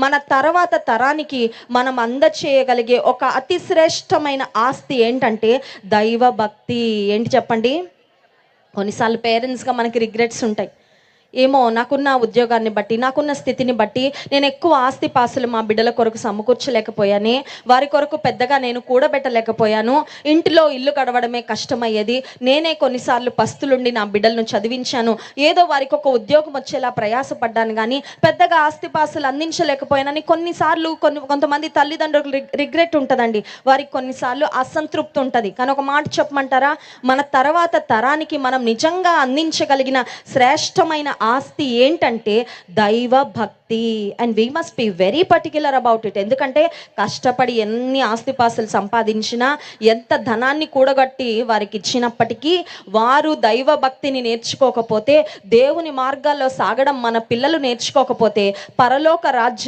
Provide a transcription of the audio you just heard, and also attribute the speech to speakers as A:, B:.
A: మన తర్వాత తరానికి మనం అందచేయగలిగే ఒక అతి శ్రేష్టమైన ఆస్తి ఏంటంటే దైవ భక్తి. ఏంటి చెప్పండి? కొన్నిసార్లు పేరెంట్స్గా మనకి రిగ్రెట్స్ ఉంటాయి. ఏమో నాకున్న ఉద్యోగాన్ని బట్టి, నాకున్న స్థితిని బట్టి నేను ఎక్కువ ఆస్తిపాస్తులు మా బిడ్డల కొరకు సమకూర్చలేకపోయానే, వారి కొరకు పెద్దగా నేను కూడబెట్టలేకపోయాను, ఇంటిలో ఇల్లు గడవడమే కష్టమయ్యేది, నేనే కొన్నిసార్లు పస్తులుండి నా బిడ్డలను చదివించాను, ఏదో వారికి ఒక ఉద్యోగం వచ్చేలా ప్రయాసపడ్డాను, కానీ పెద్దగా ఆస్తిపాస్తులు అందించలేకపోయానని కొన్నిసార్లు కొంతమంది తల్లిదండ్రులకు రిగ్రెట్ ఉంటుందండి. వారికి కొన్నిసార్లు అసంతృప్తి ఉంటుంది. కానీ ఒక మాట చెప్పమంటారా? మన తర్వాత తరానికి మనం నిజంగా అందించగలిగిన శ్రేష్టమైన ఆస్తి ఏంటంటే దైవ భక్తి. And we must be very particular about it. ఎందుకంటే కష్టపడి ఎన్ని ఆస్తిపాస్తులు సంపాదించినా, ఎంత ధనాన్ని కూడగట్టి వారికి ఇచ్చినప్పటికీ వారు దైవ భక్తిని నేర్చుకోకపోతే, దేవుని మార్గాల్లో సాగడం మన పిల్లలు నేర్చుకోకపోతే పరలోక రాజ్యం